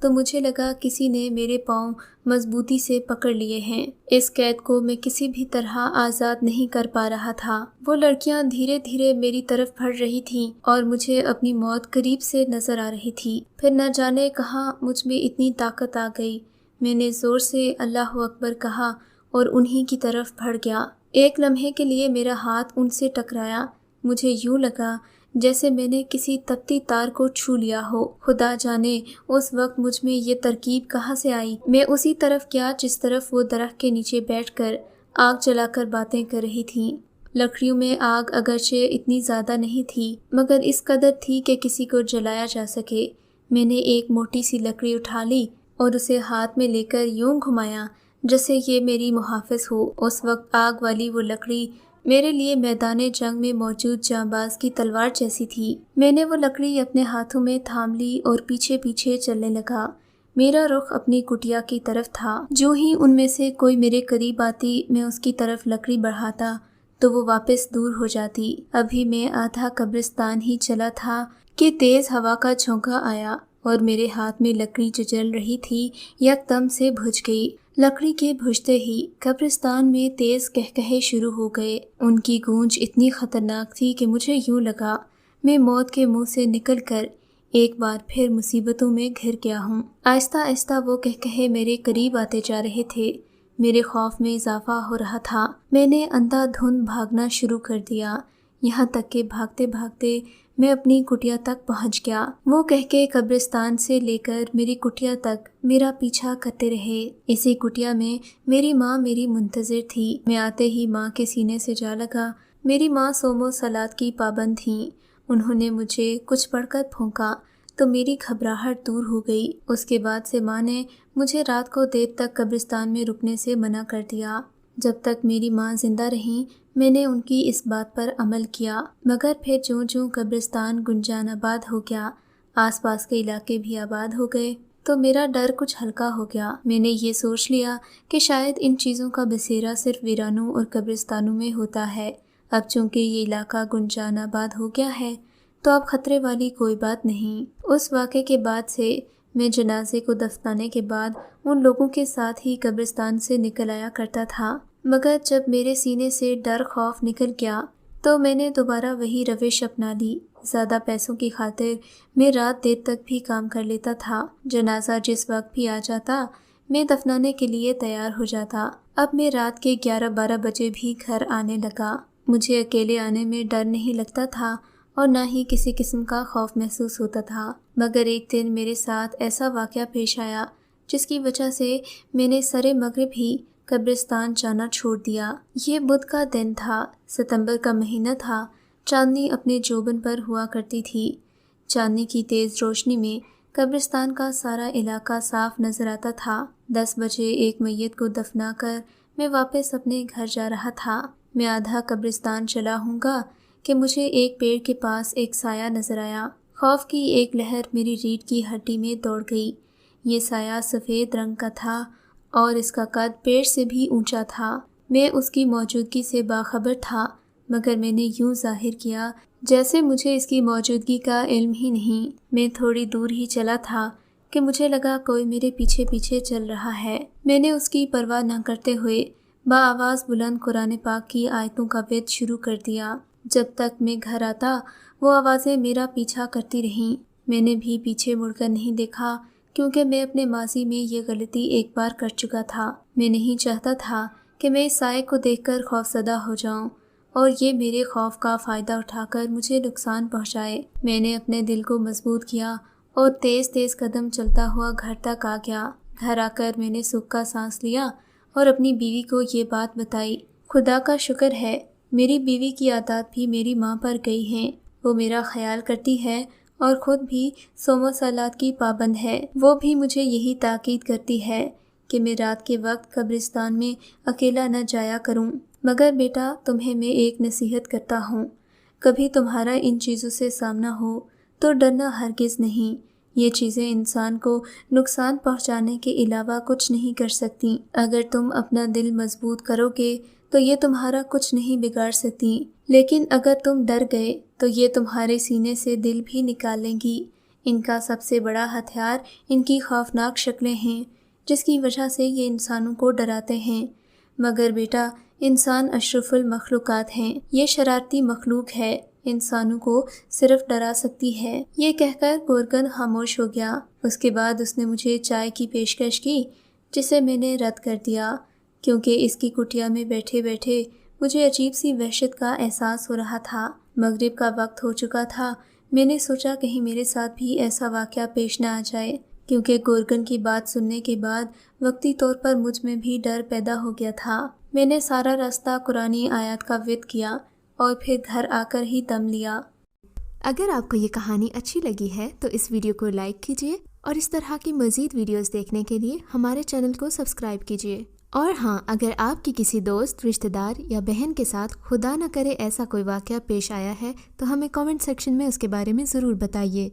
تو مجھے لگا کسی نے میرے پاؤں مضبوطی سے پکڑ لیے ہیں۔ اس قید کو میں کسی بھی طرح آزاد نہیں کر پا رہا تھا۔ وہ لڑکیاں دھیرے دھیرے میری طرف بڑھ رہی تھیں اور مجھے اپنی موت قریب سے نظر آ رہی تھی۔ پھر نہ جانے کہاں مجھ میں اتنی طاقت آ گئی۔ میں نے زور سے اللہ اکبر کہا اور انہی کی طرف بڑھ گیا۔ ایک لمحے کے لیے میرا ہاتھ ان سے ٹکرایا۔ مجھے یوں لگا جیسے میں نے کسی تپتی تار کو چھو لیا ہو۔ خدا جانے اس وقت مجھ میں یہ ترکیب کہاں سے آئی۔ میں اسی طرف گیا جس طرف وہ درخت کے نیچے بیٹھ کر آگ جلا کر باتیں کر رہی تھیں۔ لکڑیوں میں آگ اگرچہ اتنی زیادہ نہیں تھی مگر اس قدر تھی کہ کسی کو جلایا جا سکے۔ میں نے ایک موٹی سی لکڑی اٹھا لی اور اسے ہاتھ میں لے کر یوں گھمایا جیسے یہ میری محافظ ہو۔ اس وقت آگ والی وہ لکڑی میرے لیے میدان جنگ میں موجود جانباز کی تلوار جیسی تھی۔ میں نے وہ لکڑی اپنے ہاتھوں میں تھام لی اور پیچھے پیچھے چلنے لگا۔ میرا رخ اپنی کٹیا کی طرف تھا۔ جو ہی ان میں سے کوئی میرے قریب آتی میں اس کی طرف لکڑی بڑھاتا تو وہ واپس دور ہو جاتی۔ ابھی میں آدھا قبرستان ہی چلا تھا کہ تیز ہوا کا جھونکا آیا اور میرے ہاتھ میں لکڑی جو جل رہی تھی یکدم سے بجھ گئی۔ لکڑی کے بجھتے ہی قبرستان میں تیز قہقہے شروع ہو گئے۔ ان کی گونج اتنی خطرناک تھی کہ مجھے یوں لگا میں موت کے منہ سے نکل کر ایک بار پھر مصیبتوں میں گھر گیا ہوں۔ آہستہ آہستہ وہ قہقہے میرے قریب آتے جا رہے تھے۔ میرے خوف میں اضافہ ہو رہا تھا۔ میں نے اندھا دھند بھاگنا شروع کر دیا، یہاں تک کہ بھاگتے بھاگتے میں اپنی کٹیا تک پہنچ گیا۔ وہ قہقہے قبرستان سے لے کر میری کٹیا تک میرا پیچھا کرتے رہے۔ اسی کٹیا میں میری ماں میری منتظر تھی۔ میں آتے ہی ماں کے سینے سے جا لگا۔ میری ماں صوم و صلات کی پابند تھیں۔ انہوں نے مجھے کچھ پڑھ کر پھونکا تو میری گھبراہٹ دور ہو گئی۔ اس کے بعد سے ماں نے مجھے رات کو دیر تک قبرستان میں رکنے سے منع کر دیا۔ جب تک میری ماں زندہ رہیں میں نے ان کی اس بات پر عمل کیا، مگر پھر جوں جوں قبرستان گنجان آباد ہو گیا، آس پاس کے علاقے بھی آباد ہو گئے تو میرا ڈر کچھ ہلکا ہو گیا۔ میں نے یہ سوچ لیا کہ شاید ان چیزوں کا بسیرا صرف ویرانوں اور قبرستانوں میں ہوتا ہے۔ اب چونکہ یہ علاقہ گنجان آباد ہو گیا ہے تو اب خطرے والی کوئی بات نہیں۔ اس واقعے کے بعد سے میں جنازے کو دفنانے کے بعد ان لوگوں کے ساتھ ہی قبرستان سے نکل آیا کرتا تھا، مگر جب میرے سینے سے ڈر خوف نکل گیا تو میں نے دوبارہ وہی روش اپنا لی۔ زیادہ پیسوں کی خاطر میں رات دیر تک بھی کام کر لیتا تھا۔ جنازہ جس وقت بھی آ جاتا میں دفنانے کے لیے تیار ہو جاتا۔ اب میں رات کے 11-12 بجے بھی گھر آنے لگا۔ مجھے اکیلے آنے میں ڈر نہیں لگتا تھا اور نہ ہی کسی قسم کا خوف محسوس ہوتا تھا، مگر ایک دن میرے ساتھ ایسا واقعہ پیش آیا جس کی وجہ سے میں نے سرے مغرب ہی قبرستان جانا چھوڑ دیا۔ یہ بدھ کا دن تھا، ستمبر کا مہینہ تھا۔ چاندنی اپنے جوبن پر ہوا کرتی تھی۔ چاندنی کی تیز روشنی میں قبرستان کا سارا علاقہ صاف نظر آتا تھا۔ 10 بجے ایک میت کو دفنا کر میں واپس اپنے گھر جا رہا تھا۔ میں آدھا قبرستان چلا ہوں گا کہ مجھے ایک پیڑ کے پاس ایک سایہ نظر آیا۔ خوف کی ایک لہر میری ریڑھ کی ہڈی میں دوڑ گئی۔ یہ سایہ سفید رنگ کا تھا اور اس کا قد پیڑ سے بھی اونچا تھا۔ میں اس کی موجودگی سے باخبر تھا، مگر میں نے یوں ظاہر کیا جیسے مجھے اس کی موجودگی کا علم ہی نہیں۔ میں تھوڑی دور ہی چلا تھا کہ مجھے لگا کوئی میرے پیچھے پیچھے چل رہا ہے۔ میں نے اس کی پرواہ نہ کرتے ہوئے بآواز بلند قرآن پاک کی آیتوں کا ورد شروع کر دیا۔ جب تک میں گھر آتا وہ آوازیں میرا پیچھا کرتی رہیں۔ میں نے بھی پیچھے مڑ کر نہیں دیکھا کیونکہ میں اپنے ماضی میں یہ غلطی ایک بار کر چکا تھا۔ میں نہیں چاہتا تھا کہ میں اس سائے کو دیکھ کر خوفزدہ ہو جاؤں اور یہ میرے خوف کا فائدہ اٹھا کر مجھے نقصان پہنچائے۔ میں نے اپنے دل کو مضبوط کیا اور تیز تیز قدم چلتا ہوا گھر تک آ گیا۔ گھر آ کر میں نے سکھ کا سانس لیا اور اپنی بیوی کو یہ بات بتائی۔ خدا کا شکر ہے میری بیوی کی عادات بھی میری ماں پر گئی ہیں۔ وہ میرا خیال کرتی ہے اور خود بھی صوم و صلات کی پابند ہے۔ وہ بھی مجھے یہی تاکید کرتی ہے کہ میں رات کے وقت قبرستان میں اکیلا نہ جایا کروں۔ مگر بیٹا تمہیں میں ایک نصیحت کرتا ہوں، کبھی تمہارا ان چیزوں سے سامنا ہو تو ڈرنا ہرگز نہیں۔ یہ چیزیں انسان کو نقصان پہنچانے کے علاوہ کچھ نہیں کر سکتی۔ اگر تم اپنا دل مضبوط کرو گے تو یہ تمہارا کچھ نہیں بگاڑ سکتی، لیکن اگر تم ڈر گئے تو یہ تمہارے سینے سے دل بھی نکال لیں گی۔ ان کا سب سے بڑا ہتھیار ان کی خوفناک شکلیں ہیں، جس کی وجہ سے یہ انسانوں کو ڈراتے ہیں۔ مگر بیٹا، انسان اشرف المخلوقات ہیں، یہ شرارتی مخلوق ہے، انسانوں کو صرف ڈرا سکتی ہے۔ یہ کہہ کر گورکن خاموش ہو گیا۔ اس کے بعد اس نے مجھے چائے کی پیشکش کی، جسے میں نے رد کر دیا، کیونکہ اس کی کٹیا میں بیٹھے بیٹھے مجھے عجیب سی وحشت کا احساس ہو رہا تھا۔ مغرب کا وقت ہو چکا تھا۔ میں نے سوچا کہیں میرے ساتھ بھی ایسا واقعہ پیش نہ آ جائے، کیونکہ گورکن کی بات سننے کے بعد وقتی طور پر مجھ میں بھی ڈر پیدا ہو گیا تھا۔ میں نے سارا راستہ قرآنی آیات کا ورد کیا اور پھر گھر آ کر ہی دم لیا۔ اگر آپ کو یہ کہانی اچھی لگی ہے تو اس ویڈیو کو لائک کیجیے اور اس طرح کی مزید ویڈیوز دیکھنے کے لیے ہمارے چینل کو سبسکرائب کیجیے۔ اور ہاں، اگر آپ کی کسی دوست، رشتہ دار یا بہن کے ساتھ خدا نہ کرے ایسا کوئی واقعہ پیش آیا ہے تو ہمیں کامنٹ سیکشن میں اس کے بارے میں ضرور بتائیے۔